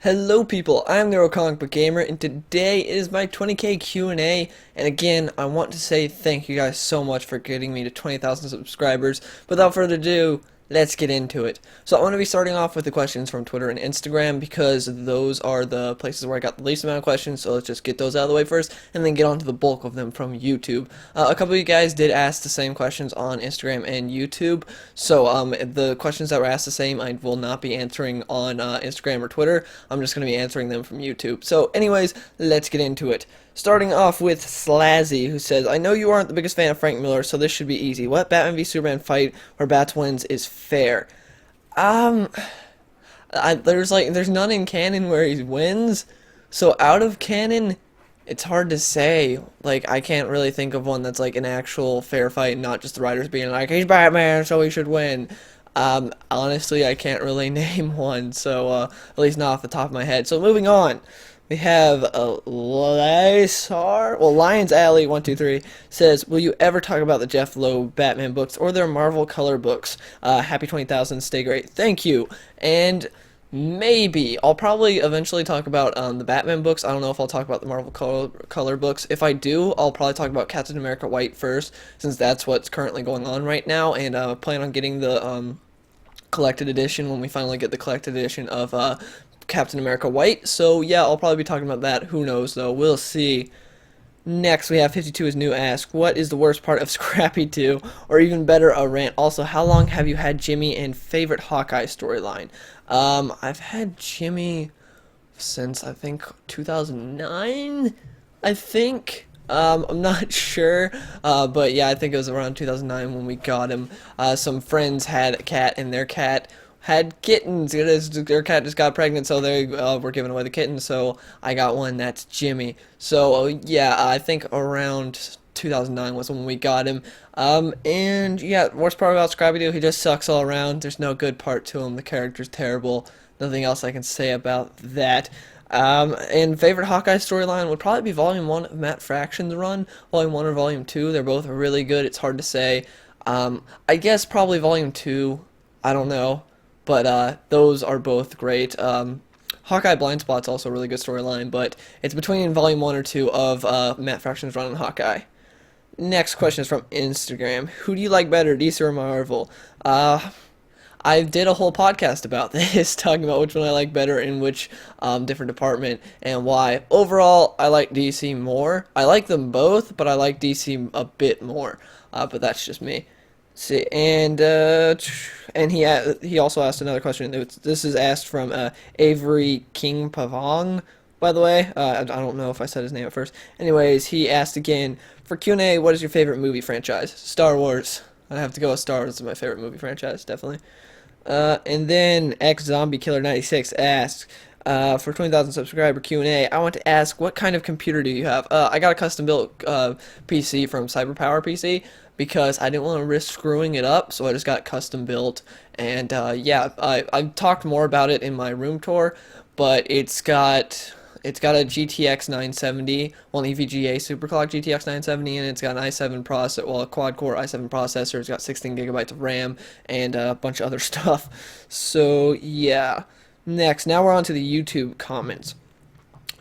Hello people, I'm NeuroComicBookGamer and today is my 20k Q&A, and again I want to say thank you guys so much for getting me to 20,000 subscribers. Without further ado, let's get into it. So I want to be starting off with the questions from Twitter and Instagram because those are the places where I got the least amount of questions, so let's just get those out of the way first and then get on to the bulk of them from YouTube. A couple of you guys did ask the same questions on Instagram and YouTube, so the questions that were asked the same I will not be answering on Instagram or Twitter. I'm just going to be answering them from YouTube. So anyways, let's get into it. Starting off with Slazzy, who says, I know you aren't the biggest fan of Frank Miller, so this should be easy. What Batman v Superman fight where Bats wins is fair? Um, there's none in canon where he wins, so out of canon, it's hard to say. Like, I can't really think of one that's like an actual fair fight, not just the writers being like, he's Batman, so he should win. Honestly, I can't really name one, so at least not off the top of my head. So moving on, we have Lions Alley 123 says, "Will you ever talk about the Jeff Loeb Batman books or their Marvel Color books? Happy 20,000, stay great, thank you." And maybe I'll probably eventually talk about the Batman books. I don't know if I'll talk about the Marvel Color books. If I do, I'll probably talk about Captain America White first, since that's what's currently going on right now, and I plan on getting the collected edition when we finally get the collected edition of Captain America White. So yeah, I'll probably be talking about that. Who knows though? We'll see. Next, we have 52 is new ask, what is the worst part of Scrappy 2? Or even better, a rant. Also, how long have you had Jimmy and favorite Hawkeye storyline? I've had Jimmy since, I think, 2009? I think. I'm not sure, but yeah, I think it was around 2009 when we got him. Some friends had a cat, and their cat had kittens. Their cat just got pregnant, so they were giving away the kittens. So I got one. That's Jimmy. So yeah, I think around 2009 was when we got him. And yeah, worst part about Scrappy Doo, he just sucks all around. There's no good part to him. The character's terrible. Nothing else I can say about that. And favorite Hawkeye storyline would probably be Volume 1 of Matt Fraction's run. Volume 1 or Volume 2, they're both really good. It's hard to say. I guess probably Volume 2. I don't know. But those are both great. Hawkeye Blind Spot's also a really good storyline, but it's between Volume 1 or 2 of Matt Fraction's run on Hawkeye. Next question is from Instagram. Who do you like better, DC or Marvel? I did a whole podcast about this, talking about which one I like better in which different department and why. Overall, I like DC more. I like them both, but I like DC a bit more. But that's just me. See, and he also asked another question. This is asked from Avery King Pavong, by the way. I don't know if I said his name at first. Anyways, he asked again for Q&A. What is your favorite movie franchise? Star Wars. I'd have to go with Star Wars as my favorite movie franchise, definitely. And then X Zombie Killer 96 asks, for 20,000 subscriber Q&A, I want to ask, what kind of computer do you have? I got a custom built PC from CyberPower PC because I didn't want to risk screwing it up, so I just got custom built. And yeah, I talked more about it in my room tour, but it's got a GTX 970, well, an EVGA superclock GTX 970, and it's got an i7 processor, well, a quad-core i7 processor. It's got 16 gigabytes of RAM and a bunch of other stuff. So yeah. Next, now we're on to the YouTube comments.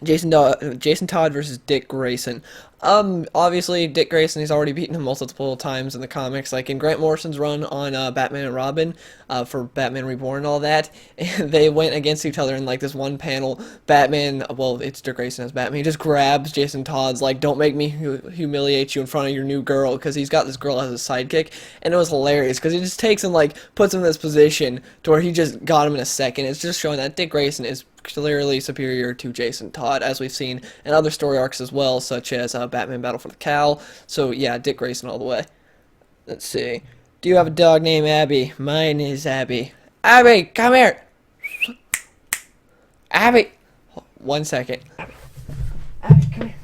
Jason Todd versus Dick Grayson. Obviously, Dick Grayson, he's already beaten him multiple times in the comics, like in Grant Morrison's run on Batman and Robin, for Batman Reborn and all that, and they went against each other in like this one panel. Batman, well, it's Dick Grayson as Batman, he just grabs Jason Todd's, like, don't make me humiliate you in front of your new girl, because he's got this girl as a sidekick, and it was hilarious, because he just takes him, like, puts him in this position to where he just got him in a second. It's just showing that Dick Grayson is clearly superior to Jason Todd, as we've seen in other story arcs as well, such as Batman Battle for the Cowl. So yeah, Dick Grayson all the way. Let's see. Do you have a dog named Abby? Mine is Abby. Abby, come here! Abby! 1 second. Abby, come here.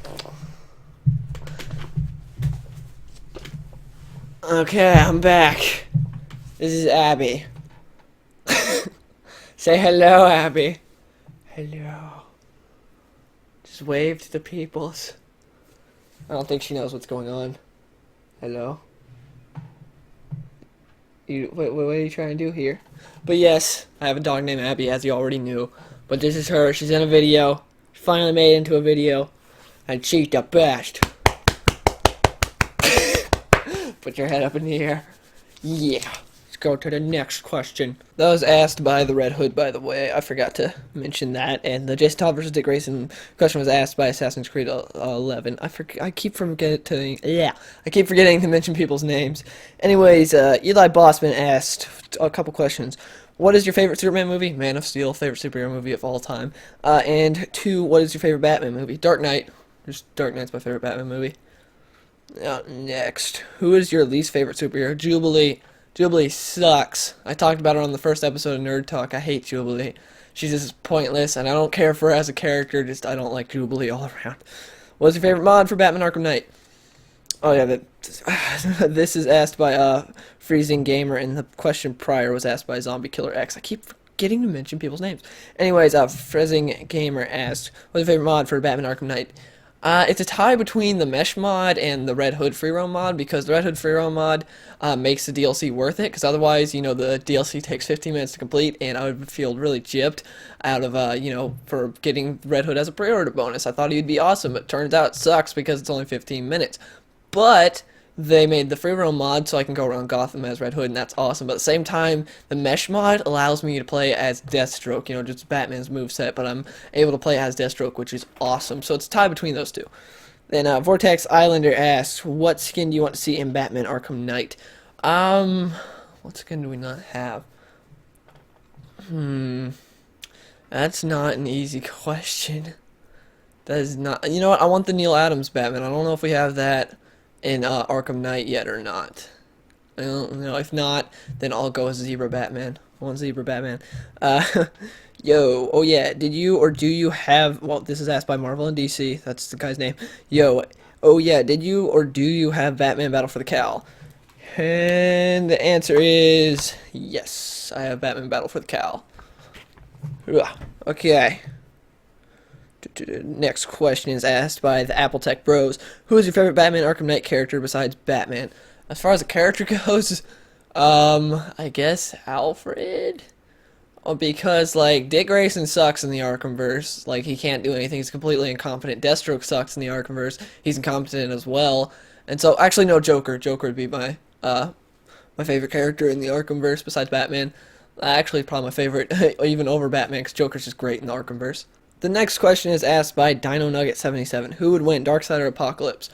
Okay, I'm back. This is Abby. Say hello, Abby. Hello. Just wave to the peoples. I don't think she knows what's going on. Hello? What are you trying to do here? But yes, I have a dog named Abby, as you already knew. But But this is her. She's in a video. Finally made it into a video. And she's the best. Put your head up in the air. Yeah. Let's go to the next question. That was asked by the Red Hood, by the way. I forgot to mention that. And the Jason Todd versus Dick Grayson question was asked by Assassin's Creed 11. I keep forgetting to mention people's names. Anyways, Eli Bossman asked a couple questions. What is your favorite Superman movie? Man of Steel, favorite superhero movie of all time. And 2, what is your favorite Batman movie? Dark Knight. Just Dark Knight's my favorite Batman movie. Next, who is your least favorite superhero? Jubilee. Jubilee sucks. I talked about her on the first episode of Nerd Talk. I hate Jubilee. She's just pointless, and I don't care for her as a character. Just I don't like Jubilee all around. What's your favorite mod for Batman Arkham Knight? Oh yeah, this is asked by Freezing Gamer, and the question prior was asked by Zombie Killer X. I keep forgetting to mention people's names. Anyways, Freezing Gamer asked, "What's your favorite mod for Batman Arkham Knight?" It's a tie between the Mesh mod and the Red Hood free roam mod, because the Red Hood free roam mod makes the DLC worth it, because otherwise, you know, the DLC takes 15 minutes to complete, and I would feel really gypped out of, you know, for getting Red Hood as a pre-order bonus. I thought he'd be awesome, but turns out it sucks because it's only 15 minutes. But they made the free roam mod so I can go around Gotham as Red Hood, and that's awesome. But at the same time, the Mesh mod allows me to play as Deathstroke, you know, just Batman's moveset, but I'm able to play as Deathstroke, which is awesome. So it's a tie between those two. Then Vortex Islander asks, what skin do you want to see in Batman Arkham Knight? What skin do we not have? That's not an easy question. That is not, you know what, I want the Neil Adams Batman. I don't know if we have that in Arkham Knight yet or not. I don't know. If not, then I'll go with Zebra Batman. I want Zebra Batman. Yo, oh yeah, did you or do you have, well, this is asked by Marvel and DC, that's the guy's name. Yo, oh yeah, did you or do you have Batman Battle for the Cowl? And the answer is yes, I have Batman Battle for the Cowl. Okay. Next question is asked by the Apple Tech Bros. Who is your favorite Batman Arkham Knight character besides Batman? As far as the character goes, I guess Alfred. Because, like, Dick Grayson sucks in the Arkhamverse. Like, he can't do anything. He's completely incompetent. Deathstroke sucks in the Arkhamverse. He's incompetent as well. And so, actually, no, Joker. Joker would be my favorite character in the Arkhamverse besides Batman. Actually, probably my favorite, even over Batman, because Joker's just great in the Arkhamverse. The next question is asked by Dino Nugget 77. Who would win, Darkseid or Apocalypse?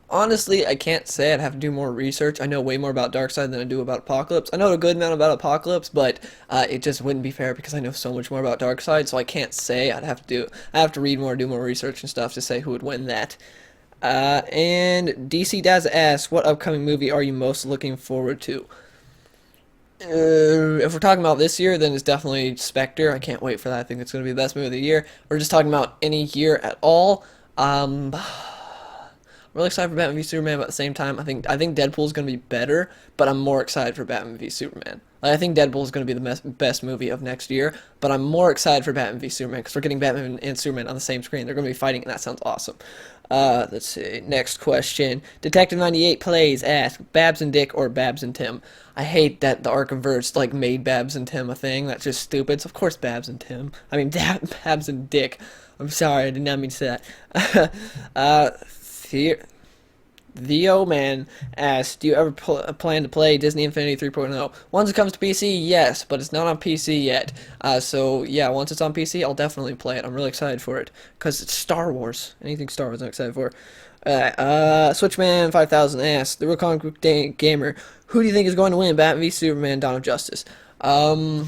Honestly, I can't say. I'd have to do more research. I know way more about Darkseid than I do about Apocalypse. I know a good amount about Apocalypse, but it just wouldn't be fair because I know so much more about Darkseid, so I can't say. I have to read more, do more research and stuff to say who would win that. And DC Daz asks, what upcoming movie are you most looking forward to? If we're talking about this year, then it's definitely Spectre. I can't wait for that. I think it's going to be the best movie of the year. We're just talking about any year at all. I'm really excited for Batman v Superman, but at the same time, I think Deadpool is going to be better, but I'm more excited for Batman v Superman. Like, I think Deadpool is going to be the best movie of next year, but I'm more excited for Batman v Superman because we're getting Batman and Superman on the same screen. They're going to be fighting, and that sounds awesome. Let's see. Next question. Detective 98 plays ask Babs and Dick or Babs and Tim. I hate that the Arkhamverse like made Babs and Tim a thing. That's just stupid. So of course Babs and Tim. I mean Babs and Dick. I'm sorry, I did not mean to say that. Theo Man asks, do you ever plan to play Disney Infinity 3.0? Once it comes to PC, yes, but it's not on PC yet. So yeah, once it's on PC, I'll definitely play it. I'm really excited for it because it's Star Wars. Anything Star Wars, I'm excited for. Switchman 5000 asks, the Real Comic Book Gamer, who do you think is going to win, Batman v Superman, Dawn of Justice? I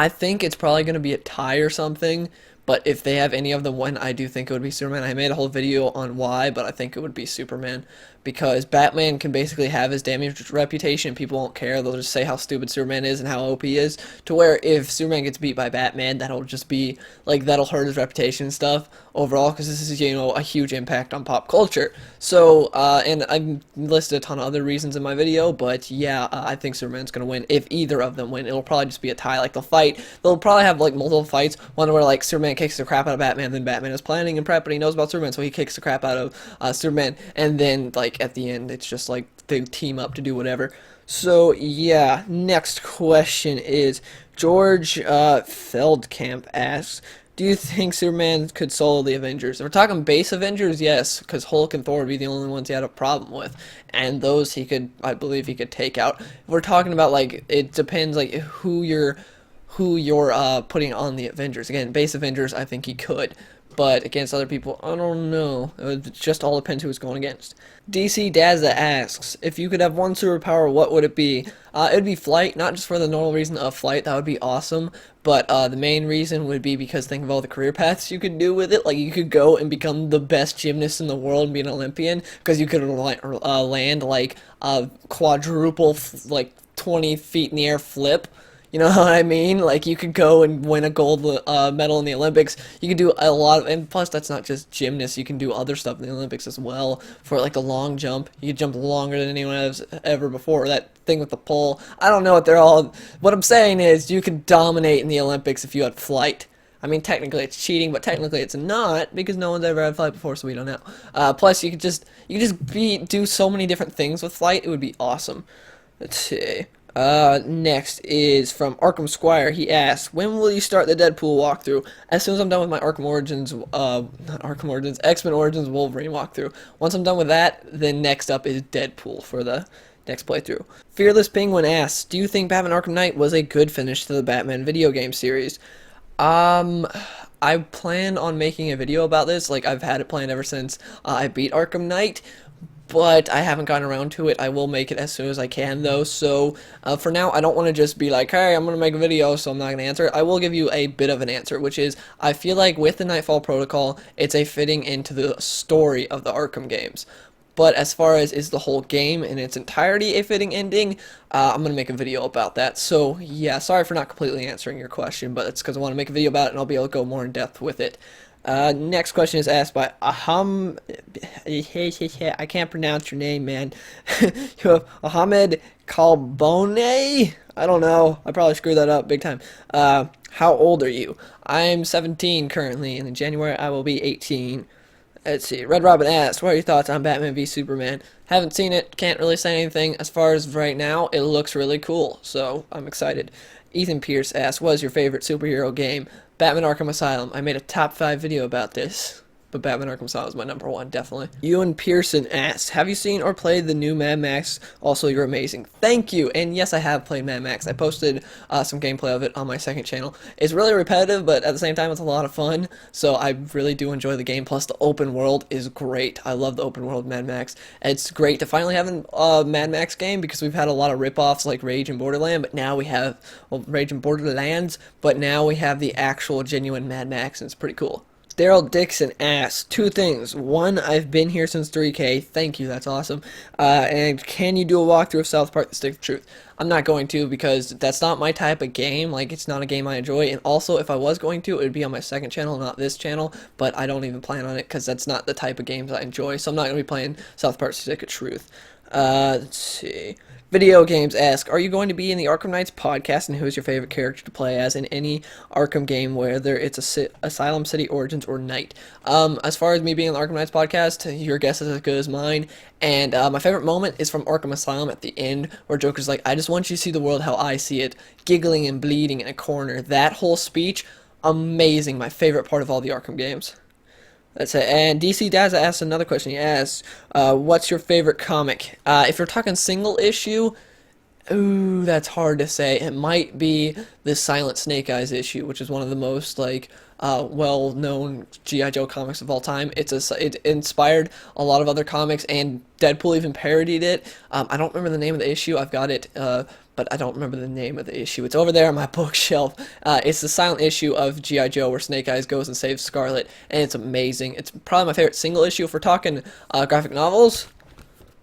think it's probably going to be a tie or something. But if they have any of them win, I do think it would be Superman. I made a whole video on why, but I think it would be Superman. Because Batman can basically have his damaged reputation. People won't care. They'll just say how stupid Superman is and how OP he is. To where if Superman gets beat by Batman, that'll just be, like, that'll hurt his reputation and stuff overall. Because this is, you know, a huge impact on pop culture. So, and I've listed a ton of other reasons in my video. But, yeah, I think Superman's going to win. If either of them win, it'll probably just be a tie. Like, they'll fight. They'll probably have, like, multiple fights. One where, like, Superman kicks the crap out of Batman. Then Batman is planning and prep, and he knows about Superman. So he kicks the crap out of Superman. And then, like, at the end, it's just like they team up to do whatever. So yeah, next question is, George Feldkamp asks, do you think Superman could solo the Avengers? If we're talking base Avengers, yes, because Hulk and Thor would be the only ones he had a problem with, and those he could, I believe, he could take out. If we're talking about like, it depends like who you're putting on the Avengers. Again, base Avengers, I think he could, but against other people, I don't know. It just all depends who it's going against. DC Dazza asks, if you could have one superpower, what would it be? It would be flight, not just for the normal reason of flight, that would be awesome, but the main reason would be because think of all the career paths you could do with it. Like, you could go and become the best gymnast in the world and be an Olympian, because you could land, like, a quadruple, like, 20 feet in the air flip. You know what I mean? Like, you could go and win a gold medal in the Olympics. You could do a lot of, and plus that's not just gymnasts. You can do other stuff in the Olympics as well. For like a long jump, you could jump longer than anyone has ever before. That thing with the pole. I don't know what they're all. What I'm saying is, you could dominate in the Olympics if you had flight. I mean, technically it's cheating, but technically it's not because no one's ever had flight before, so we don't know. Plus, you could just do so many different things with flight. It would be awesome. Let's see. Next is from Arkham Squire. He asks, when will you start the Deadpool walkthrough? As soon as I'm done with my Arkham Origins, not Arkham Origins, X-Men Origins Wolverine walkthrough. Once I'm done with that, then next up is Deadpool for the next playthrough. Fearless Penguin asks, do you think Batman Arkham Knight was a good finish to the Batman video game series? I plan on making a video about this. Like, I've had it planned ever since I beat Arkham Knight, but I haven't gotten around to it. I will make it as soon as I can, though. So, for now, I don't want to just be like, hey, I'm going to make a video, so I'm not going to answer it. I will give you a bit of an answer, which is, I feel like with the Nightfall Protocol, it's a fitting into the story of the Arkham games. But as far as is the whole game in its entirety a fitting ending, I'm going to make a video about that. So, yeah, sorry for not completely answering your question, but it's because I want to make a video about it, and I'll be able to go more in depth with it. Next question is asked by Aham. I can't pronounce your name, man. You have Ahmed Kalbone? I don't know. I probably screwed that up big time. How old are you? I'm 17 currently, and in January I will be 18. Let's see. Red Robin asks, what are your thoughts on Batman v Superman? Haven't seen it, can't really say anything. As far as right now, it looks really cool, so I'm excited. Ethan Pierce asks, what is your favorite superhero game? Batman Arkham Asylum. I made a top 5 video about this, but Batman Arkham Asylum is my #1, definitely. Ewan Pearson asks, have you seen or played the new Mad Max? Also, you're amazing. Thank you! And yes, I have played Mad Max. I posted some gameplay of it on my second channel. It's really repetitive, but at the same time, it's a lot of fun, so I really do enjoy the game. Plus, the open world is great. I love the open world Mad Max. It's great to finally have a Mad Max game, because we've had a lot of rip-offs like Rage and Borderland, but now we have, well, Rage and Borderlands, but now we have the actual genuine Mad Max, and it's pretty cool. Daryl Dixon asks, 2 things. 1, I've been here since 3K. Thank you, that's awesome. And can you do a walkthrough of South Park: The Stick of Truth? I'm not going to, because that's not my type of game. Like, it's not a game I enjoy. And also, if I was going to, it would be on my second channel, not this channel. But I don't even plan on it, because that's not the type of games I enjoy. So I'm not going to be playing South Park: The Stick of Truth. Let's see. Video Games ask, are you going to be in the Arkham Knights podcast, and who is your favorite character to play as in any Arkham game, whether it's Asylum, City, Origins, or Knight? As far as me being in the Arkham Knights podcast, your guess is as good as mine, and my favorite moment is from Arkham Asylum at the end, where Joker's like, I just want you to see the world how I see it, giggling and bleeding in a corner. That whole speech, amazing, my favorite part of all the Arkham games. That's it. And DC Daza asks another question. He asks, what's your favorite comic? If you're talking single issue, ooh, that's hard to say. It might be the Silent Snake Eyes issue, which is one of the most, like, well-known G.I. Joe comics of all time. It inspired a lot of other comics, and Deadpool even parodied it. I don't remember the name of the issue. I've got it, but I don't remember the name of the issue. It's over there on my bookshelf. It's the silent issue of G.I. Joe where Snake Eyes goes and saves Scarlet, and it's amazing. It's probably my favorite single issue. If we're talking graphic novels,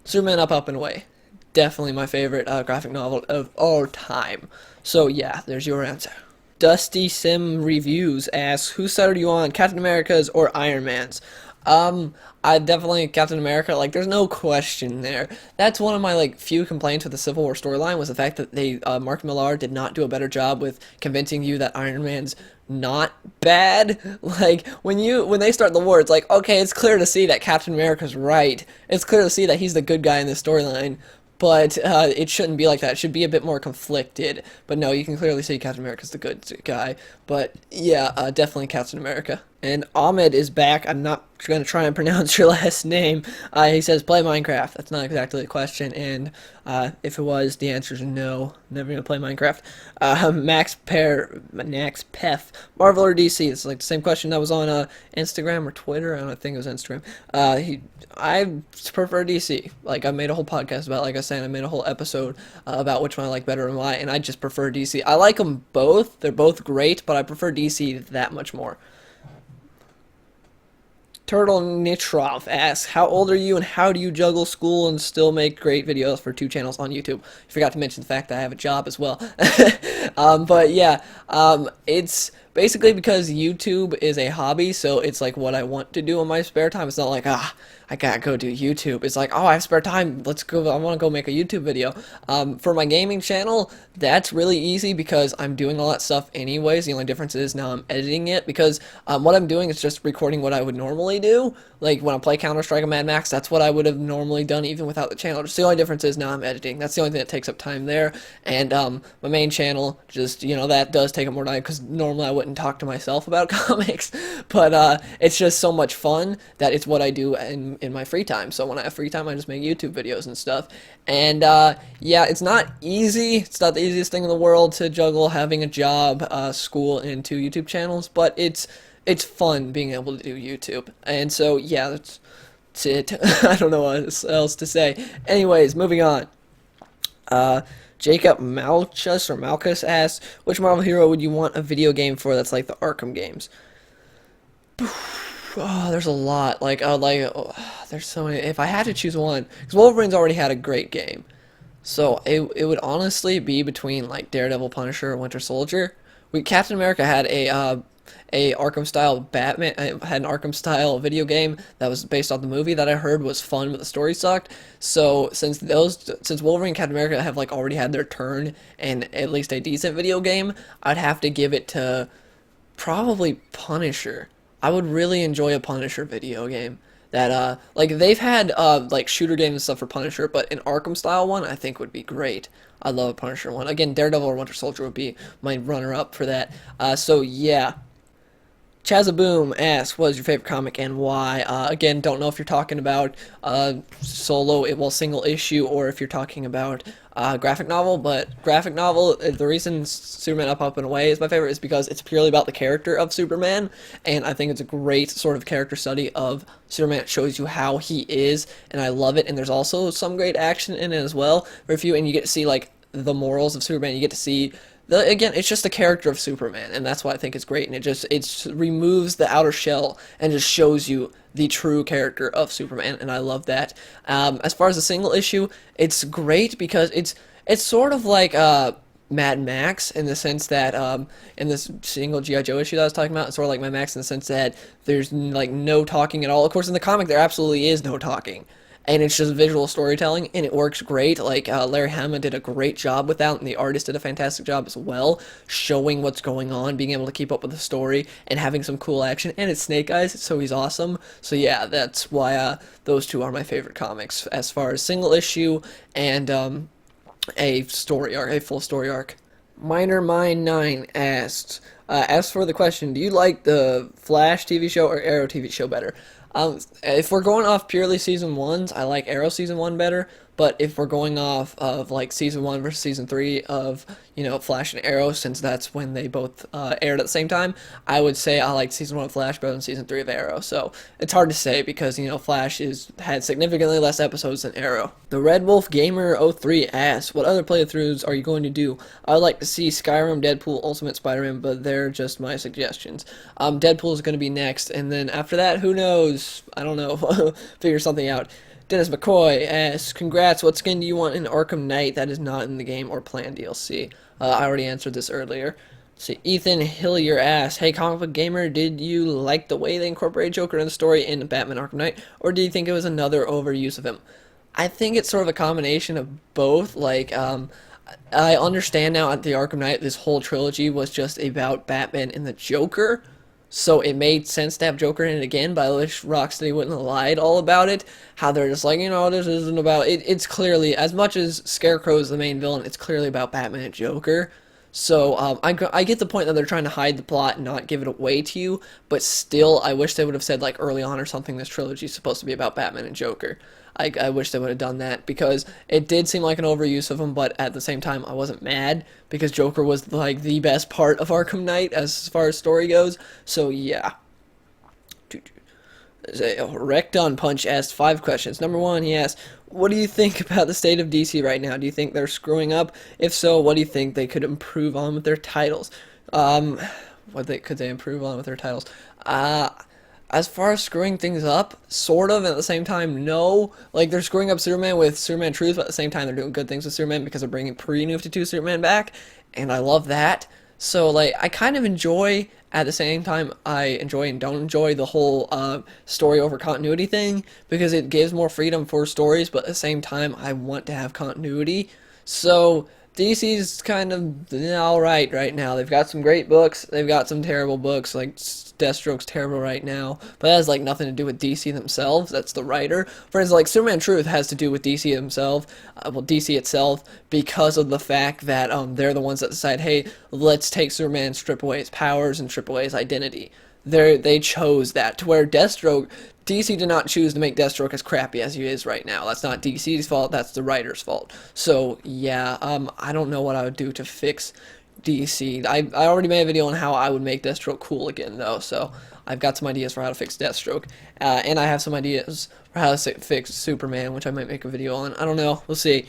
Superman Up and Away. Definitely my favorite graphic novel of all time. So yeah, there's your answer. Dusty Sim Reviews asks, whose side are you on, Captain America's or Iron Man's? I definitely Captain America. Like, there's no question there. That's one of my, like, few complaints with the Civil War storyline, was the fact that they, Mark Millar did not do a better job with convincing you that Iron Man's not bad. Like, when they start the war, it's like, okay, it's clear to see that Captain America's right. It's clear to see that he's the good guy in this storyline. but it shouldn't be like that. It should be a bit more conflicted. But no, you can clearly see Captain America's the good guy. But yeah, definitely Captain America. And Ahmed is back. I'm not going to try and pronounce your last name. He says, play Minecraft. That's not exactly the question. And if it was, the answer is no. Never going to play Minecraft. Max Pef, Marvel or DC? It's like the same question that was on Instagram or Twitter. I don't think it was Instagram. I prefer DC. Like, I made a whole podcast about it. Like I said, I made a whole episode about which one I like better and why. And I just prefer DC. I like them both. They're both great, but I prefer DC that much more. Turtle Nitrov asks, how old are you and how do you juggle school and still make great videos for 2 channels on YouTube? I forgot to mention the fact that I have a job as well. But yeah, it's basically because YouTube is a hobby, so it's like what I want to do in my spare time. It's not like, I gotta go do YouTube. It's like, oh, I have spare time. Let's go. I want to go make a YouTube video. For my gaming channel, that's really easy because I'm doing all that stuff anyways. The only difference is now I'm editing it because what I'm doing is just recording what I would normally do. Like when I play Counter-Strike or Mad Max, that's what I would have normally done even without the channel. Just the only difference is now I'm editing. That's the only thing that takes up time there. And my main channel, just, that does take up more time because normally I wouldn't talk to myself about comics. But it's just so much fun that it's what I do in my free time. So when I have free time, I just make YouTube videos and stuff. And yeah, it's not easy. It's not the easiest thing in the world to juggle having a job, school, and 2 YouTube channels, but it's fun being able to do YouTube. And so yeah, that's it. I don't know what else to say. Anyways, moving on. Jacob Malchus asks, which Marvel hero would you want a video game for that's like the Arkham games? Oh, there's a lot. There's so many. If I had to choose one, because Wolverine's already had a great game, so it would honestly be between like Daredevil, Punisher, or Winter Soldier. Captain America had a Arkham style Batman had an Arkham style video game that was based off the movie that I heard was fun, but the story sucked. So since Wolverine and Captain America have like already had their turn and at least a decent video game, I'd have to give it to probably Punisher. I would really enjoy a Punisher video game. That like they've had like shooter games and stuff for Punisher, but an Arkham style one I think would be great. I love a Punisher one. Again, Daredevil or Winter Soldier would be my runner up for that. So yeah. Chazaboom asks, what is your favorite comic and why? Again, don't know if you're talking about single issue, or if you're talking about graphic novel, but graphic novel, the reason Superman Up and Away is my favorite is because it's purely about the character of Superman, and I think it's a great sort of character study of Superman. It shows you how he is, and I love it, and there's also some great action in it as well, and you get to see, like, the morals of Superman. You get to see again, it's just the character of Superman, and that's why I think it's great. And it removes the outer shell and just shows you the true character of Superman, and I love that. As far as the single issue, it's great because it's sort of like Mad Max in the sense that in this single G.I. Joe issue that I was talking about, it's sort of like Mad Max in the sense that there's like no talking at all. Of course, in the comic, there absolutely is no talking. And it's just visual storytelling, and it works great. Like, Larry Hama did a great job with that, and the artist did a fantastic job as well, showing what's going on, being able to keep up with the story, and having some cool action. And it's Snake Eyes, so he's awesome. So yeah, that's why those 2 are my favorite comics, as far as single issue and a full story arc. Minor Mind 9 asks, as for the question, do you like the Flash TV show or Arrow TV show better? If we're going off purely season 1s, I like Arrow season 1 better, but if we're going off of like season 1 versus season 3 of, Flash and Arrow, since that's when they both aired at the same time, I would say I like season 1 of Flash better than season 3 of Arrow. So it's hard to say because, Flash had significantly less episodes than Arrow. The Red Wolf Gamer 03 asks, what other playthroughs are you going to do? I would like to see Skyrim, Deadpool, Ultimate Spider-Man, but they're just my suggestions. Deadpool is going to be next, and then after that, who knows? I don't know. Figure something out. Dennis McCoy asks, congrats, what skin do you want in Arkham Knight that is not in the game or planned DLC? I already answered this earlier. See, Ethan Hillier asks, hey, Comic Book Gamer, did you like the way they incorporated Joker in the story in Batman Arkham Knight, or do you think it was another overuse of him? I think it's sort of a combination of both. Like, I understand now at the Arkham Knight, this whole trilogy was just about Batman and the Joker, so it made sense to have Joker in it again, but I wish Rocksteady wouldn't have lied all about it. How they're just like, this isn't about it. It's clearly, as much as Scarecrow is the main villain, it's clearly about Batman and Joker. So I get the point that they're trying to hide the plot and not give it away to you, but still, I wish they would have said like early on or something, this trilogy is supposed to be about Batman and Joker. I wish they would have done that because it did seem like an overuse of them, but at the same time, I wasn't mad because Joker was like the best part of Arkham Knight as far as story goes. So yeah. Recton Punch asked 5 questions. Number one, he asked, "What do you think about the state of DC right now? Do you think they're screwing up? If so, what do you think they could improve on with their titles? Um, could they improve on with their titles? Uh, as far as screwing things up, sort of, and at the same time, no. Like, they're screwing up Superman with Superman Truth, but at the same time, they're doing good things with Superman because they're bringing pre-New 52 Superman back, and I love that. So, like, I kind of enjoy, at the same time, I enjoy and don't enjoy the whole story over continuity thing because it gives more freedom for stories, but at the same time, I want to have continuity. So, DC's kind of alright right now. They've got some great books, they've got some terrible books, like Deathstroke's terrible right now, but that has like nothing to do with DC themselves. That's the writer. For instance, like Superman Truth has to do with DC themselves, DC itself, because of the fact that they're the ones that decide, hey, let's take Superman, strip away his powers, and strip away his identity. They chose that, to where Deathstroke, DC did not choose to make Deathstroke as crappy as he is right now. That's not DC's fault, that's the writer's fault. So, yeah, I don't know what I would do to fix DC. I already made a video on how I would make Deathstroke cool again, though, so I've got some ideas for how to fix Deathstroke. And I have some ideas for how to fix Superman, which I might make a video on. I don't know. We'll see.